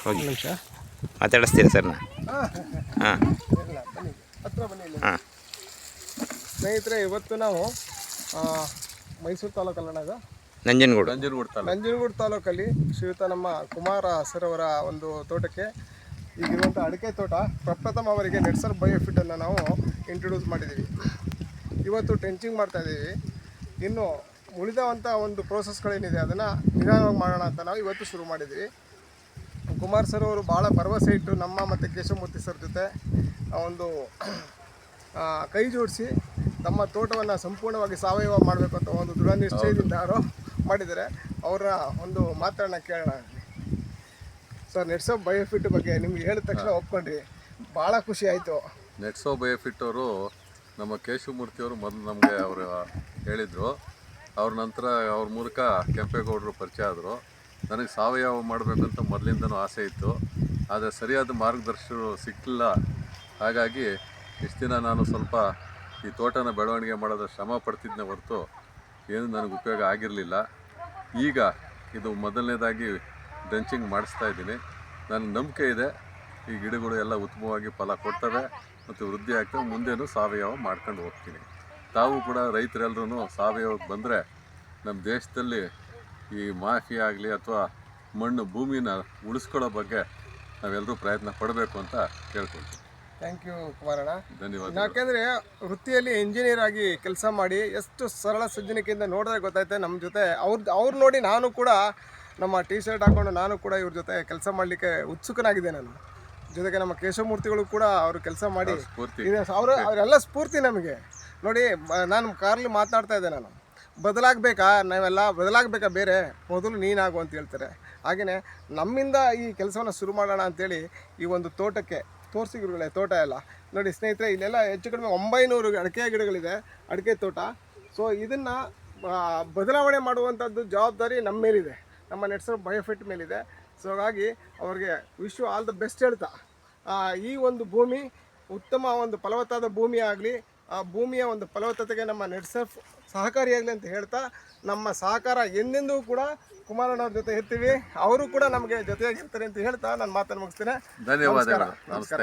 ಹೋಗಿ ನಿಮಿಷ ಮಾತಾಡಿಸ್ತೀರಾ ಸರ್ನ? ಹಾಂ ಹತ್ರ ಬನ್ನಿ ಇಲ್ಲಿ. ಹಾಂ ಸ್ನೇಹಿತರೆ, ಇವತ್ತು ನಾವು ಮೈಸೂರು ತಾಲೂಕಲ್ಲ ಇದು ನಂಜನಗೂಡು ತಾಲೂಕಲ್ಲಿ ಶ್ರೀಯುತ ನಮ್ಮ ಕುಮಾರ ಸರ್ ಅವರ ಒಂದು ತೋಟಕ್ಕೆ ಈಗಿರುವಂಥ ಅಡಿಕೆ ತೋಟ ಪ್ರಪ್ರಥಮ ಅವರಿಗೆ ನೆಟ್ಸರ್ ಬಯೋಫಿಟನ್ನು ನಾವು ಇಂಟ್ರೊಡ್ಯೂಸ್ ಮಾಡಿದ್ದೀವಿ. ಇವತ್ತು ಟೆಂಚಿಂಗ್ ಮಾಡ್ತಾಯಿದ್ದೀವಿ. ಇನ್ನು ಉಳಿದಂಥ ಒಂದು ಪ್ರೋಸೆಸ್ಗಳೇನಿದೆ ಅದನ್ನು ನಿಧಾನವಾಗಿ ಮಾಡೋಣ ಅಂತ ನಾವು ಇವತ್ತು ಶುರು ಮಾಡಿದ್ದೀವಿ. ಕುಮಾರ್ ಸರ್ ಅವರು ಭಾಳ ಭರವಸೆ ಇಟ್ಟು ನಮ್ಮ ಮತ್ತು ಕೇಶವಮೂರ್ತಿ ಸರ್ ಜೊತೆ ಒಂದು ಕೈ ಜೋಡಿಸಿ ತಮ್ಮ ತೋಟವನ್ನು ಸಂಪೂರ್ಣವಾಗಿ ಸಾವಯವ ಮಾಡಬೇಕು ಅಂತ ಒಂದು ದೃಢ ನಿಶ್ಚಯದಿಂದ ಅವರು ಮಾಡಿದ್ದಾರೆ. ಅವರ ಒಂದು ಮಾತನ್ನು ಕೇಳೋಣ. ಸರ್, ನೆಟ್ಸರ್ ಬಯೋಫಿಟ್ ಬಗ್ಗೆ ನಿಮ್ಗೆ ಹೇಳಿದ ತಕ್ಷಣ ಒಪ್ಕೊಂಡ್ರಿ, ಭಾಳ ಖುಷಿ ಆಯಿತು. ನೆಟ್ಸರ್ ಬಯೋಫಿಟ್ ಅವರು ನಮ್ಮ ಕೇಶವಮೂರ್ತಿಯವರು ಮೊದಲು ನಮಗೆ ಅವರು ಹೇಳಿದರು. ಅವ್ರ ನಂತರ ಅವ್ರ ಮೂಲಕ ಕೆಂಪೇಗೌಡರು ಪರಿಚಯ ಆದರು. ನನಗೆ ಸಾವಯವ ಮಾಡಬೇಕಂತ ಮೊದಲಿಂದನೂ ಆಸೆ ಇತ್ತು, ಆದರೆ ಸರಿಯಾದ ಮಾರ್ಗದರ್ಶಕರು ಸಿಕ್ಕಿಲ್ಲ. ಹಾಗಾಗಿ ಇಷ್ಟು ದಿನ ನಾನು ಸ್ವಲ್ಪ ಈ ತೋಟನ ಬೆಳವಣಿಗೆ ಮಾಡೋದು ಶ್ರಮ ಪಡ್ತಿದ್ದೆ ಹೊರತು ಏನು ನನಗೆ ಉಪಯೋಗ ಆಗಿರಲಿಲ್ಲ. ಈಗ ಇದು ಮೊದಲನೇದಾಗಿ ಡ್ರೆಂಚಿಂಗ್ ಮಾಡಿಸ್ತಾ ಇದ್ದೀನಿ. ನನಗೆ ನಂಬಿಕೆ ಇದೆ ಈ ಗಿಡಗಳು ಎಲ್ಲ ಉತ್ತಮವಾಗಿ ಫಲ ಕೊಡ್ತವೆ ಮತ್ತು ವೃದ್ಧಿ ಆಗ್ತವೆ. ಮುಂದೇನು ಸಾವಯವ ಮಾಡ್ಕೊಂಡು ಹೋಗ್ತೀನಿ. ತಾವು ಕೂಡ ರೈತರೆಲ್ಲರೂ ಸಾವಯವಕ್ಕೆ ಬಂದರೆ ನಮ್ಮ ದೇಶದಲ್ಲಿ ಈ ಮಾಫಿಯಾ ಆಗಲಿ ಅಥವಾ ಮಣ್ಣು ಭೂಮಿನ ಉಳಿಸ್ಕೊಳ್ಳೋ ಬಗ್ಗೆ ನಾವೆಲ್ಲರೂ ಪ್ರಯತ್ನ ಪಡಬೇಕು ಅಂತ ಕೇಳ್ಕೊಳ್ತೀವಿ. ಥ್ಯಾಂಕ್ ಯು ಕುಮಾರಣ್ಣ, ಧನ್ಯವಾದ. ಯಾಕೆಂದರೆ ವೃತ್ತಿಯಲ್ಲಿ ಇಂಜಿನಿಯರ್ ಆಗಿ ಕೆಲಸ ಮಾಡಿ ಎಷ್ಟು ಸರಳ ಸಜ್ಜನಿಕೆಯಿಂದ ನೋಡಿದ್ರೆ ಗೊತ್ತಾಯ್ತು ನಮ್ಮ ಜೊತೆ. ಅವ್ರು ನೋಡಿ ನಾನು ಕೂಡ ನಮ್ಮ ಟಿ ಶರ್ಟ್ ಹಾಕ್ಕೊಂಡು ನಾನು ಕೂಡ ಇವ್ರ ಜೊತೆ ಕೆಲಸ ಮಾಡಲಿಕ್ಕೆ ಉತ್ಸುಕನಾಗಿದೆ. ನಾನು ಜೊತೆಗೆ ನಮ್ಮ ಕೇಶವಮೂರ್ತಿಗಳು ಕೂಡ ಅವರು ಕೆಲಸ ಮಾಡಿ ಅವರೆಲ್ಲ ಸ್ಫೂರ್ತಿ ನಮಗೆ. ನೋಡಿ, ನಾನು ಕಾರ್ಲಿ ಮಾತನಾಡ್ತಾ ಇದ್ದೆ, ನಾನು ನಾವೆಲ್ಲ ಬದಲಾಗಬೇಕಾ, ಬೇರೆ ಮೊದಲು ನೀನಾಗು ಅಂತ ಹೇಳ್ತಾರೆ. ಹಾಗೆಯೇ ನಮ್ಮಿಂದ ಈ ಕೆಲಸವನ್ನು ಶುರು ಮಾಡೋಣ ಅಂಥೇಳಿ ಈ ಒಂದು ತೋಟಕ್ಕೆ ತೋರಿಸಿ ಗಿಡಗಳೇ ತೋಟ ಎಲ್ಲ ನೋಡಿ ಸ್ನೇಹಿತರೆ, ಇಲ್ಲೆಲ್ಲ ಹೆಚ್ಚು ಕಡಿಮೆ 900 ಅಡಿಕೆ ಗಿಡಗಳಿದೆ, ಅಡಿಕೆ ತೋಟ. ಸೊ ಇದನ್ನು ಬದಲಾವಣೆ ಮಾಡುವಂಥದ್ದು ಜವಾಬ್ದಾರಿ ನಮ್ಮ ಮೇಲಿದೆ, ನಮ್ಮ ನೆಟ್ಸರ್ ಬಯೋಫಿಟ್ ಮೇಲಿದೆ. ಸೊ ಹಾಗಾಗಿ ಅವ್ರಿಗೆ wish you all the best ಹೇಳ್ತಾ, ಈ ಒಂದು ಭೂಮಿ ಉತ್ತಮ ಒಂದು ಫಲವತ್ತಾದ ಭೂಮಿ ಆಗಲಿ, ಆ ಭೂಮಿಯ ಒಂದು ಫಲವತ್ತತೆಗೆ ನಮ್ಮ ನೆಟ್ಸರ್ ಸಹಕಾರಿಯಾಗಲಿ ಅಂತ ಹೇಳ್ತಾ, ನಮ್ಮ ಸಹಕಾರ ಎಂದೆಂದೂ ಕೂಡ ಕುಮಾರಣ್ಣವ್ರ ಜೊತೆ ಇರ್ತೀವಿ, ಅವರು ಕೂಡ ನಮಗೆ ಜೊತೆಯಾಗಿರ್ತಾರೆ ಅಂತ ಹೇಳ್ತಾ ನಾನು ಮಾತನ್ನು ಮುಗಿಸ್ತೇನೆ. ಧನ್ಯವಾದಗಳು. ನಮಸ್ಕಾರ.